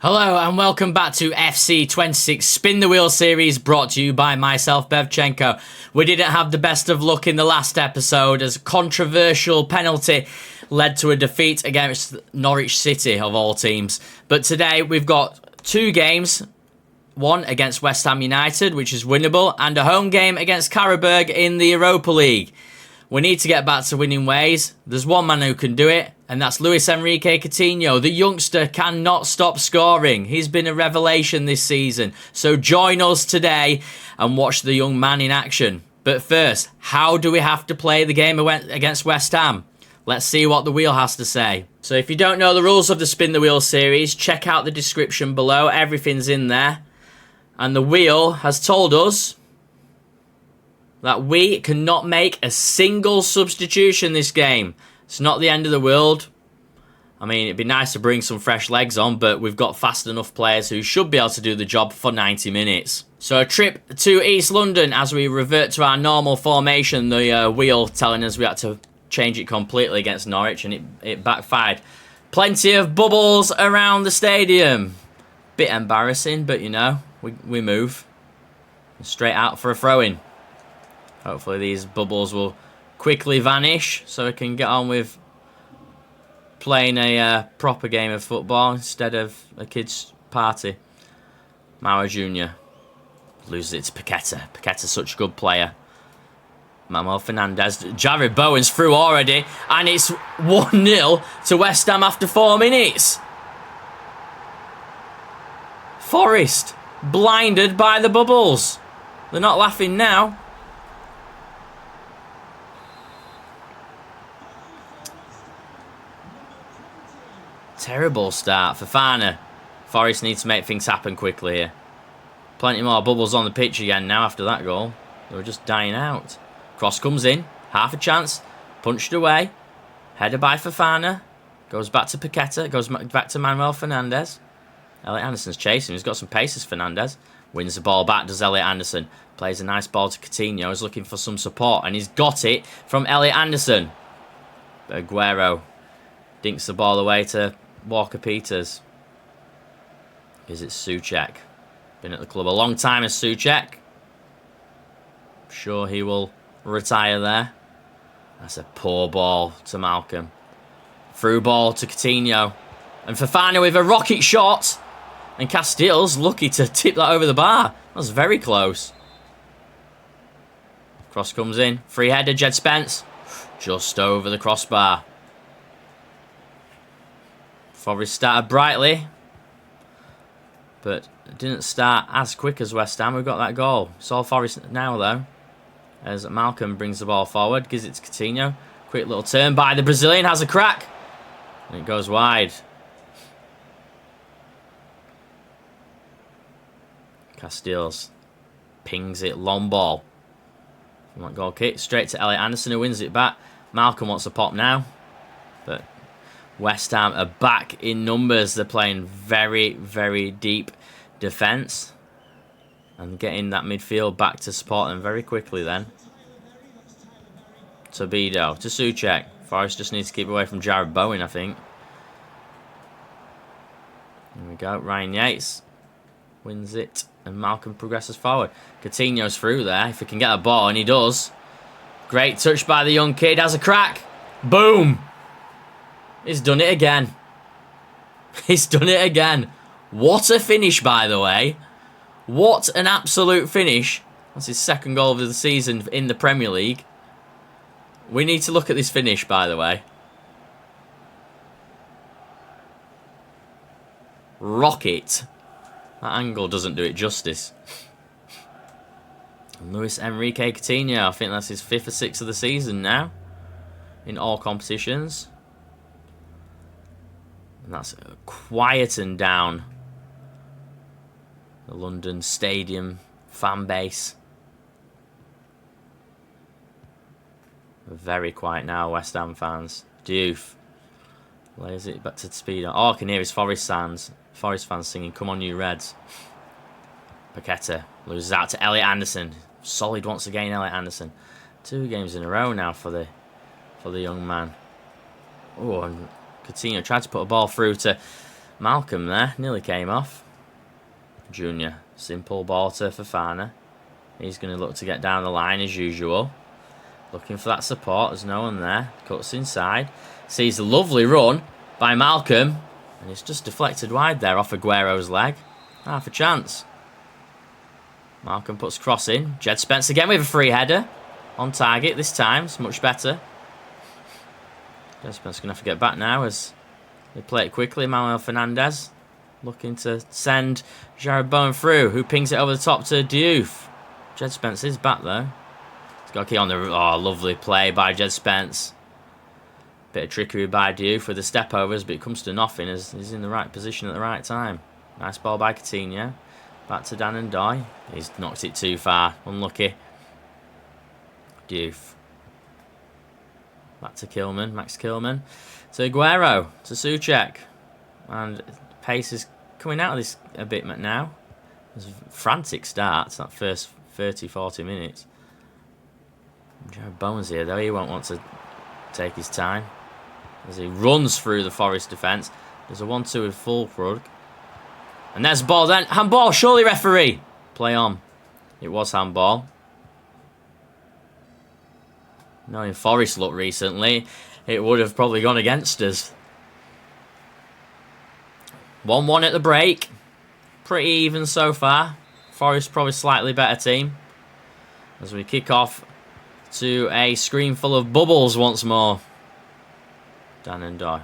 Hello and welcome back to FC26 Spin the Wheel series, brought to you by myself, Bevchenko. We didn't have the best of luck in the last episode as a controversial penalty led to a defeat against Norwich City of all teams. But today we've got two games, one against West Ham United, which is winnable, and a home game against QARABAÞ in the Europa League. We need to get back to winning ways. There's one man who can do it, and that's Luis Enrique Coutinho. The youngster cannot stop scoring. He's been a revelation this season. So join us today and watch the young man in action. But first, how do we have to play the game against West Ham? Let's see what the wheel has to say. So if you don't know the rules of the Spin the Wheel series, check out the description below. Everything's in there. And the wheel has told us that we cannot make a single substitution this game. It's not the end of the world. I mean, it'd be nice to bring some fresh legs on, but we've got fast enough players who should be able to do the job for 90 minutes. So a trip to East London as we revert to our normal formation. The wheel telling us we had to change it completely against Norwich, and it backfired. Plenty of bubbles around the stadium. Bit embarrassing, but you know, we move. Straight out for a throw-in. Hopefully these bubbles will quickly vanish so we can get on with playing a proper game of football instead of a kid's party. Mauer Jr. loses it to Paqueta. Paqueta's such a good player. Manuel Fernandez. Jared Bowen's through already, and it's 1-0 to West Ham after 4 minutes. Forest blinded by the bubbles. They're not laughing now. Terrible start for Fafana. Forest needs to make things happen quickly here. Plenty more bubbles on the pitch again now after that goal. They were just dying out. Cross comes in. Half a chance. Punched away. Header by Fafana. Goes back to Paqueta. Goes back to Manuel Fernandez. Elliot Anderson's chasing. He's got some paces, Fernandez. Wins the ball back, does Elliot Anderson. Plays a nice ball to Coutinho. He's looking for some support, and he's got it from Elliot Anderson. But Aguero dinks the ball away to Walker-Peters. Is it Souček? Been at the club a long time as Souček. Sure he will retire there. That's a poor ball to Malcolm. Through ball to Coutinho. And Fafana with a rocket shot. And Castile's lucky to tip that over the bar. That was very close. Cross comes in. Free header, Jed Spence. Just over the crossbar. Forest started brightly, but it didn't start as quick as West Ham. We've got that goal. It's all Forest now, though, as Malcolm brings the ball forward, gives it to Coutinho. Quick little turn by the Brazilian, has a crack, and it goes wide. Castiles pings it, long ball. From that goal kick, straight to Elliot Anderson, who wins it back. Malcolm wants a pop now, but West Ham are back in numbers. They're playing very, very deep defence and getting that midfield back to support them very quickly then. To Bido, to Souček. Forest just needs to keep away from Jared Bowen, I think. There we go. Ryan Yates wins it and Malcolm progresses forward. Coutinho's through there if he can get a ball, and he does. Great touch by the young kid. Has a crack. Boom. He's done it again. He's done it again. What a finish, by the way. What an absolute finish. That's his second goal of the season in the Premier League. We need to look at this finish, by the way. Rocket. That angle doesn't do it justice. And Luis Enrique Coutinho, I think that's his 5th or 6th of the season now. In all competitions. And that's quietened down the London Stadium fan base. Very quiet now, West Ham fans. Diouf lays it back to Speedo. Oh, I can hear his Forest fans singing, "Come on, you Reds." Paqueta loses out to Elliot Anderson. Solid once again, Elliot Anderson. 2 games in a row now for the young man. Oh, and Coutinho tried to put a ball through to Malcolm there, nearly came off. Junior, simple ball to Fofana. He's going to look to get down the line as usual. Looking for that support, there's no one there. Cuts inside. Sees a lovely run by Malcolm. And it's just deflected wide there off Aguero's leg. Half a chance. Malcolm puts cross in. Jed Spence again with a free header. On target this time, it's much better. Jed Spence going to have to get back now as they play it quickly. Manuel Fernandez looking to send Jared Bowen through, who pings it over the top to Diouf. Jed Spence is back though. He's got a key on the... Oh, lovely play by Jed Spence. Bit of trickery by Diouf with the step overs, but it comes to nothing as he's in the right position at the right time. Nice ball by Coutinho. Back to Dan and Doy. He's knocked it too far. Unlucky. Diouf. Back to Kilman. Max Kilman. To Aguero. To Souček. And pace is coming out of this a bit now. There's frantic starts that first 30-40 minutes. Jared Bowen's here though. He won't want to take his time as he runs through the Forest defence. There's a 1-2 with Fulkrug. And there's the ball then. Handball, surely referee. Play on. It was handball. Knowing Forest look recently, it would have probably gone against us. 1-1 at the break. Pretty even so far. Forest probably slightly better team. As we kick off to a screen full of bubbles once more. Dan and Doy.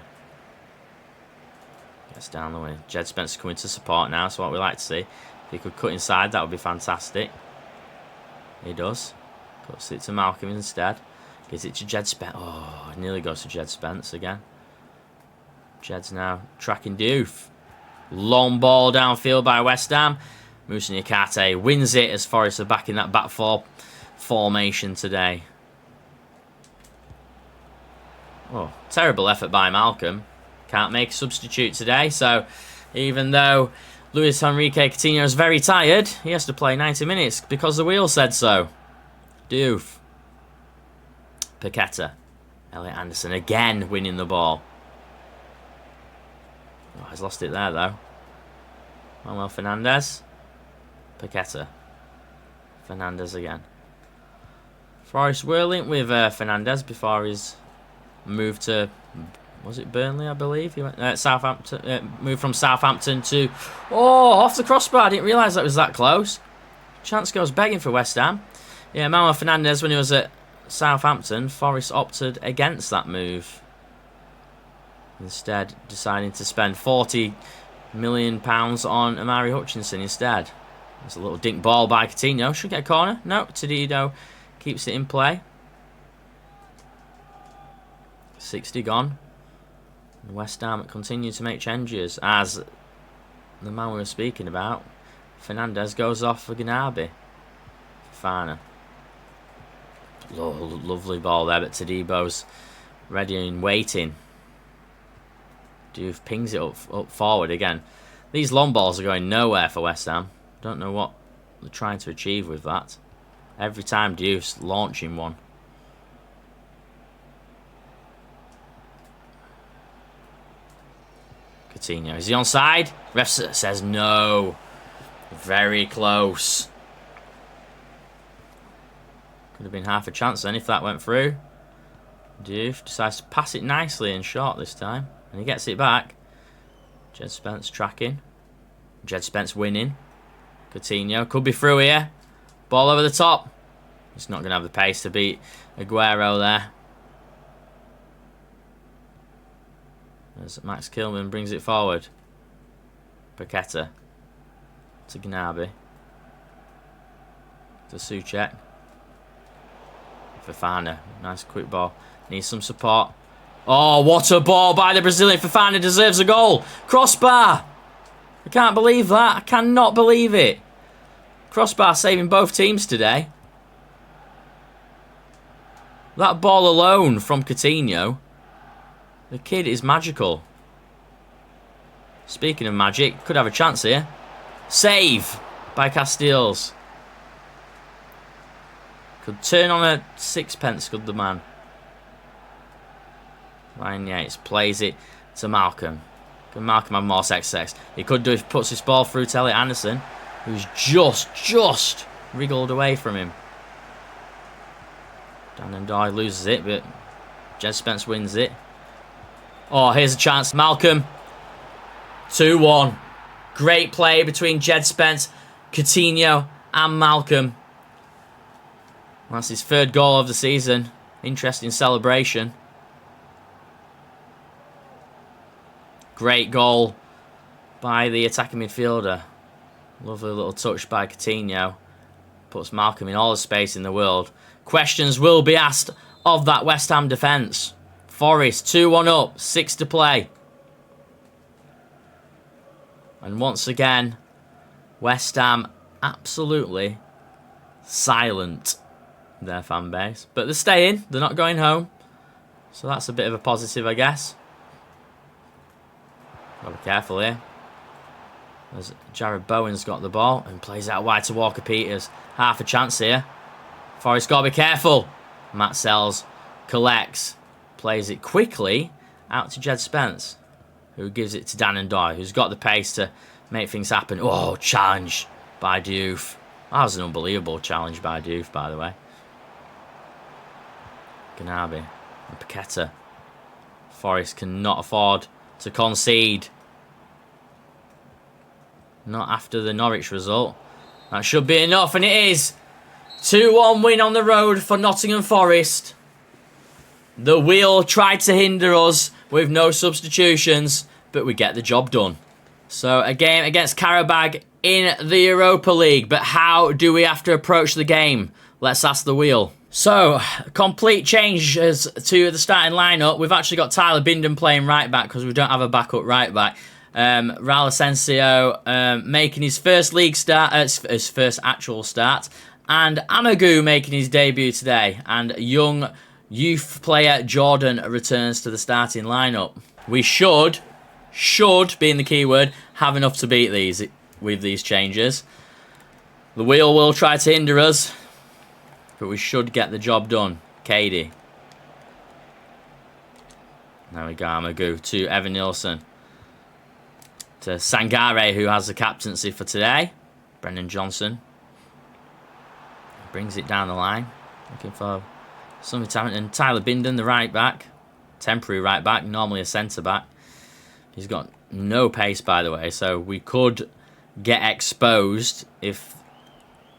Gets down the way. Jed Spence coming to support now, so what we like to see. If he could cut inside, that would be fantastic. He does. Cuts it to Malcolm instead. Gives it to Jed Spence. Oh, it nearly goes to Jed Spence again. Jed's now tracking Diouf. Long ball downfield by West Ham. Moussa Niakhaté wins it as Forest are back in that back four formation today. Oh, terrible effort by Malcolm. Can't make a substitute today, so even though Luis Enrique Coutinho is very tired, he has to play 90 minutes because the wheel said so. Diouf. Paqueta. Elliot Anderson again winning the ball. Oh, he's lost it there though. Manuel Fernandez. Paqueta. Fernandez again. Forest whirling with Fernandez before his move to, was it Burnley, I believe? He went Southampton. Moved from Southampton to, oh, off the crossbar. I didn't realise that was that close. Chance goes begging for West Ham. Yeah, Manuel Fernandez when he was at Southampton, Forest opted against that move. Instead, deciding to spend £40 million on Amari Hutchinson instead. There's a little dink ball by Coutinho. Should get a corner. No, Tedido keeps it in play. 60 gone. And West Ham continue to make changes as the man we were speaking about, Fernandez, goes off for Gnabry. Fofana. Lovely ball there, but Tadebo's ready and waiting. Diouf pings it up forward again. These long balls are going nowhere for West Ham. Don't know what they're trying to achieve with that. Every time Diouf's launching one. Coutinho, is he onside? Ref says no. Very close. Could have been half a chance then if that went through. Diouf decides to pass it nicely and short this time. And he gets it back. Jed Spence tracking. Jed Spence winning. Coutinho could be through here. Ball over the top. He's not going to have the pace to beat Aguero there. As Max Kilman brings it forward. Paqueta. To Gnabry. To Souček. Fofana. Nice quick ball. Needs some support. Oh, what a ball by the Brazilian. Fofana deserves a goal. Crossbar. I can't believe that. I cannot believe it. Crossbar saving both teams today. That ball alone from Coutinho. The kid is magical. Speaking of magic, could have a chance here. Save by Casteels. Could turn on a sixpence, could the man. Ryan Yates plays it to Malcolm. Can Malcolm have more success? He could do if he puts his ball through to Elliot Anderson, who's just wriggled away from him. Dan and Doy loses it, but Jed Spence wins it. Oh, here's a chance. Malcolm. 2-1. Great play between Jed Spence, Coutinho, and Malcolm. That's his third goal of the season. Interesting celebration. Great goal by the attacking midfielder. Lovely little touch by Coutinho. Puts Malcolm in all the space in the world. Questions will be asked of that West Ham defence. Forest 2-1 up, 6 to play. And once again, West Ham absolutely silent, their fan base. But they're staying, they're not going home. So that's a bit of a positive, I guess. Gotta be careful here. As Jared Bowen's got the ball and plays out wide to Walker Peters. Half a chance here. Forrest gotta be careful. Matt Sells collects. Plays it quickly out to Jed Spence, who gives it to Dan and Doy, who's got the pace to make things happen. Oh, challenge by Diouf. That was an unbelievable challenge by Diouf, by the way. Ganabi and Paqueta. Forest cannot afford to concede. Not after the Norwich result. That should be enough, and it is. 2-1 win on the road for Nottingham Forest. The wheel tried to hinder us with no substitutions, but we get the job done. So a game against QARABAÐ in the Europa League. But how do we have to approach the game? Let's ask the wheel. So, complete changes to the starting lineup. We've actually got Tyler Bindon playing right back because we don't have a backup right back. Raul Asensio making his first league start, his first actual start. And Amagu making his debut today. And young youth player Jordan returns to the starting lineup. We should being the key word, have enough to beat these with these changes. The wheel will try to hinder us, but we should get the job done. Katie. There we go, Amagu to Evan Nielsen. To Sangare, who has the captaincy for today. Brendan Johnson. Brings it down the line. Looking for something to happen. And Tyler Bindon, the right back. Temporary right back, normally a centre back. He's got no pace, by the way, so we could get exposed if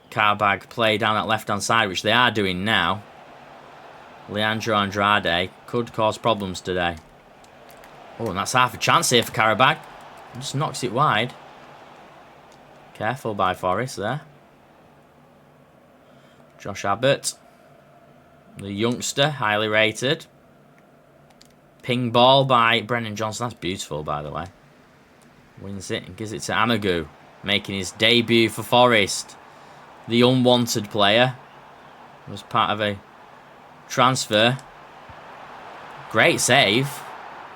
QARABAG play down that left-hand side, which they are doing now. Leandro Andrade could cause problems today. Oh, and that's half a chance here for QARABAG. Just knocks it wide. Careful by Forest there. Josh Abbott, the youngster, highly rated. Ping ball by Brendan Johnson. That's beautiful, by the way. Wins it and gives it to Amagu, making his debut for Forest. The unwanted player. Was part of a transfer. Great save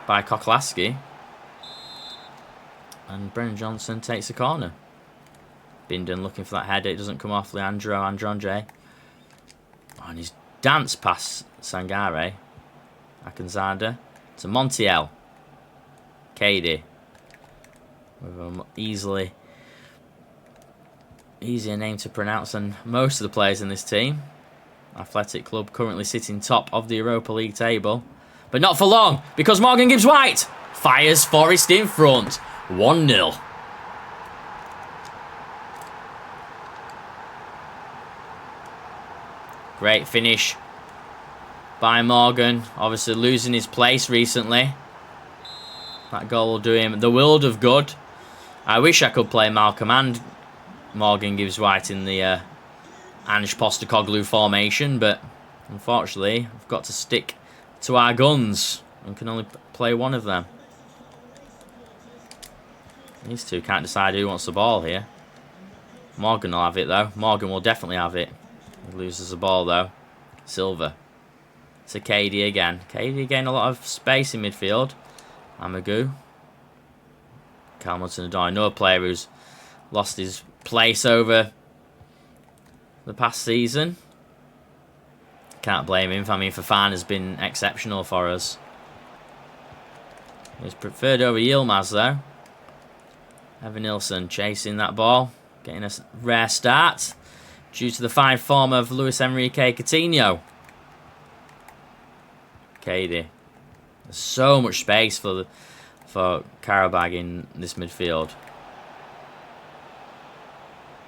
by Kokolaski. And Brendan Johnson takes the corner. Bindon looking for that header. It doesn't come off. Leandro Andrade. Oh, and he's danced past Sangare. Akanzada. To Montiel. Cady. With an easier name to pronounce than most of the players in this team. Athletic Club currently sitting top of the Europa League table. But not for long, because Morgan Gibbs White fires Forest in front. 1-0. Great finish by Morgan. Obviously losing his place recently. That goal will do him the world of good. I wish I could play Malcolm and Morgan Gibbs White in the Ange Postecoglou formation, but unfortunately I've got to stick to our guns and can only play one of them. These two can't decide who wants the ball here. Morgan will have it though. Morgan will definitely have it. He loses the ball though. Silva. To Cady again. Cady again, a lot of space in midfield. Amagu. Calmon Adore. Another player who's lost his place over the past season. Can't blame him. I mean, Fofana has been exceptional for us. He's preferred over Yilmaz, though. Evanilson chasing that ball. Getting a rare start. Due to the fine form of Luis Enrique Coutinho. Katie. There's so much space for QARABAÐ in this midfield.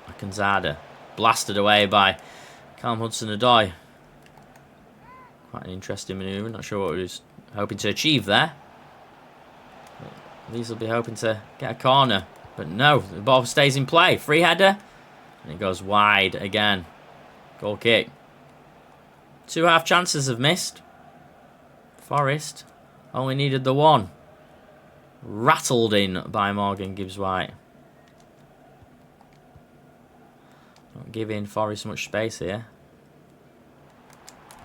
Akanzada. Blasted away by Callum Hudson-Odoi. Quite an interesting manoeuvre. Not sure what he was hoping to achieve there. These will be hoping to get a corner. But no, the ball stays in play. Free header. And it goes wide again. Goal kick. 2 half chances have missed. Forest only needed the one. Rattled in by Morgan Gibbs-White. Not giving Forest much space here.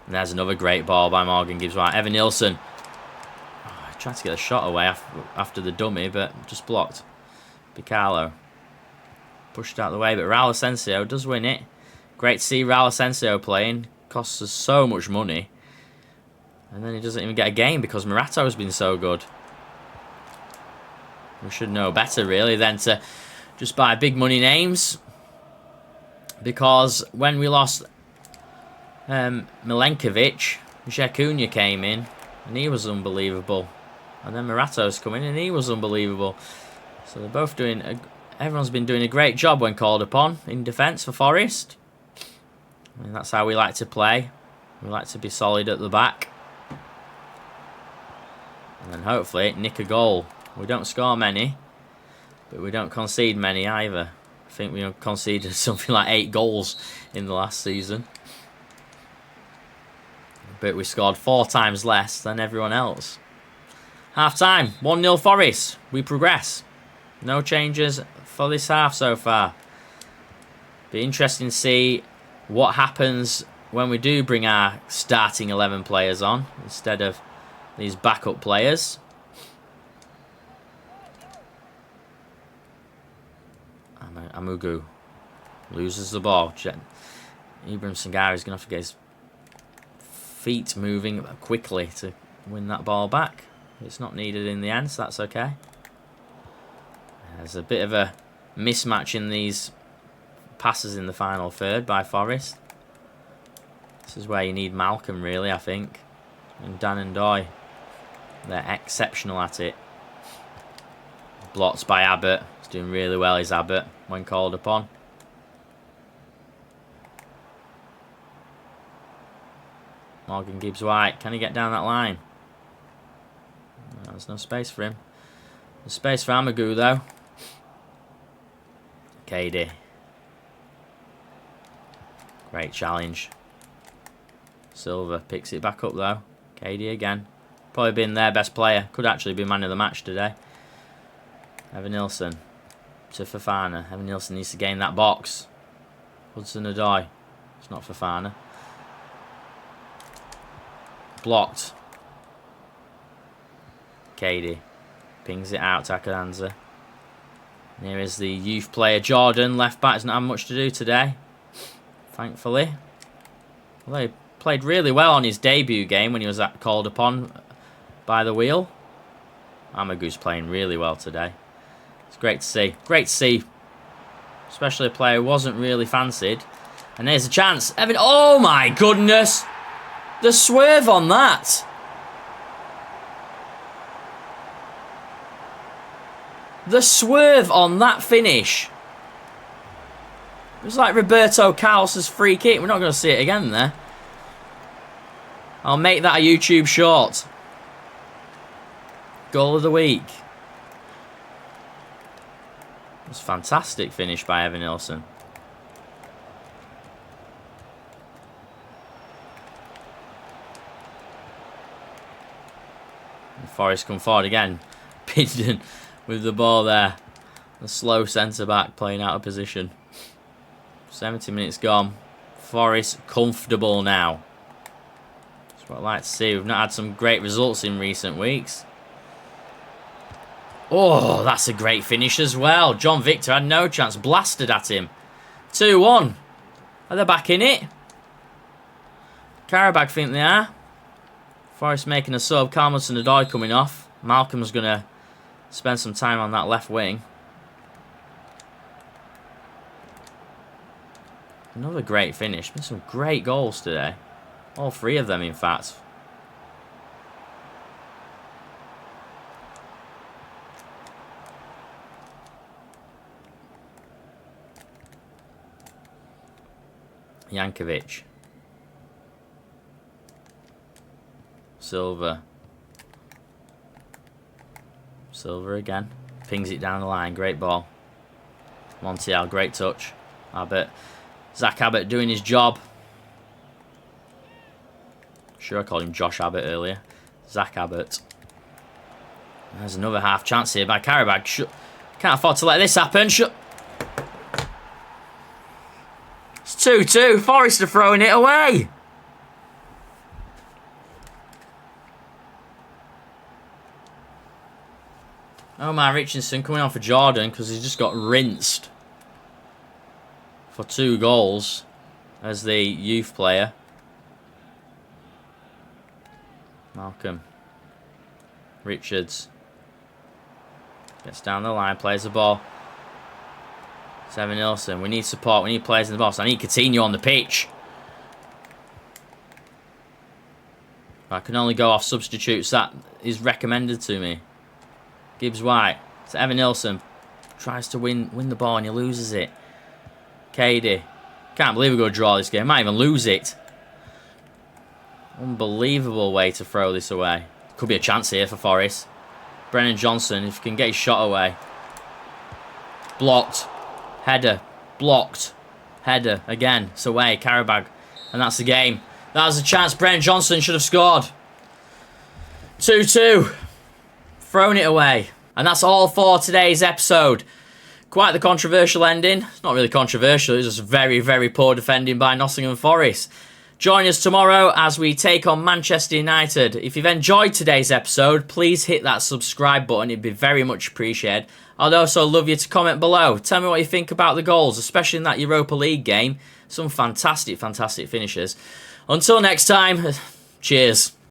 And there's another great ball by Morgan Gibbs-White. Evanilson. Tried to get a shot away after the dummy, but just blocked. Picarlo. Pushed out the way, but Raul Asensio does win it. Great to see Raul Asensio playing. Costs us so much money. And then he doesn't even get a game because Morato's been so good. We should know better, really, than to just buy big money names. Because when we lost Milenkovic, Acuna came in, and he was unbelievable. And then Morato's come in, and he was unbelievable. So they're both doing... Everyone's been doing a great job when called upon in defence for Forest. And that's how we like to play. We like to be solid at the back. And then hopefully nick a goal. We don't score many, but we don't concede many either. I think we conceded something like 8 goals in the last season. But we scored 4 times less than everyone else. Half time, 1-0 Forest. We progress. No changes for this half so far. Be interesting to see what happens when we do bring our starting 11 players on instead of these backup players. Amugu loses the ball. Ibrahim Sangare is going to have to get his feet moving quickly to win that ball back. It's not needed in the end, so that's okay. There's a bit of a mismatch in these passes in the final third by Forest. This is where you need Malcolm, really, I think. And Dan and Doy. They're exceptional at it. Blocked by Abbott. He's doing really well, is Abbott, when called upon. Morgan Gibbs-White. Can he get down that line? No, there's no space for him. There's space for Amagu, though. KD. Great challenge. Silva picks it back up, though. KD again. Probably been their best player. Could actually be man of the match today. Evanilson to Fofana. Evanilson needs to gain that box. Hudson-Odoi. It's not Fofana. Blocked. KD. Pings it out to Akanza. And here is the youth player Jordan. Left back doesn't have much to do today, thankfully. Although he played really well on his debut game when he was called upon by the wheel. Amagu's playing really well today. It's great to see. Great to see. Especially a player who wasn't really fancied. And there's a chance. Evan. Oh my goodness! The swerve on that. The swerve on that finish. It was like Roberto Carlos's free kick. We're not going to see it again there. I'll make that a YouTube short. Goal of the week. It was a fantastic finish by Evanilson. Forest come forward again. Pinden with the ball there. The slow centre-back playing out of position. 70 minutes gone. Forest comfortable now. That's what I like to see. We've not had some great results in recent weeks. Oh, that's a great finish as well. John Victor had no chance. Blasted at him. 2-1. Are they back in it? QARABAÐ think they are. Forest making a sub. Hudson-Odoi coming off. Malcolm's going to spend some time on that left wing. Another great finish. Been some great goals today. All three of them, in fact. Jankovic. Silva. Silva again. Pings it down the line. Great ball. Montiel, great touch. Abbott. Zach Abbott doing his job. Sure, I called him Josh Abbott earlier. Zach Abbott. There's another half chance here by QARABAÐ. Can't afford to let this happen. It's 2-2. Forest are throwing it away. Omar Richardson coming on for Jordan because he's just got rinsed for 2 goals as the youth player. Malcolm. Richards. Gets down the line, plays the ball. S02. We need support. We need players in the box. I need Coutinho on the pitch. I can only go off substitutes that is recommended to me. Gibbs White. So Evan Nilsson tries to win the ball and he loses it. Cady. Can't believe we're going to draw this game. Might even lose it. Unbelievable way to throw this away. Could be a chance here for Forest. Brennan Johnson, if he can get his shot away. Blocked. Header. Blocked. Header. Again. It's away. QARABAÐ. And that's the game. That was a chance. Brennan Johnson should have scored. 2-2. Thrown it away. And that's all for today's episode. Quite the controversial ending. It's not really controversial. It's just very, very poor defending by Nottingham Forest. Join us tomorrow as we take on Manchester United. If you've enjoyed today's episode, please hit that subscribe button. It'd be very much appreciated. I'd also love you to comment below. Tell me what you think about the goals, especially in that Europa League game. Some fantastic, fantastic finishes. Until next time, cheers.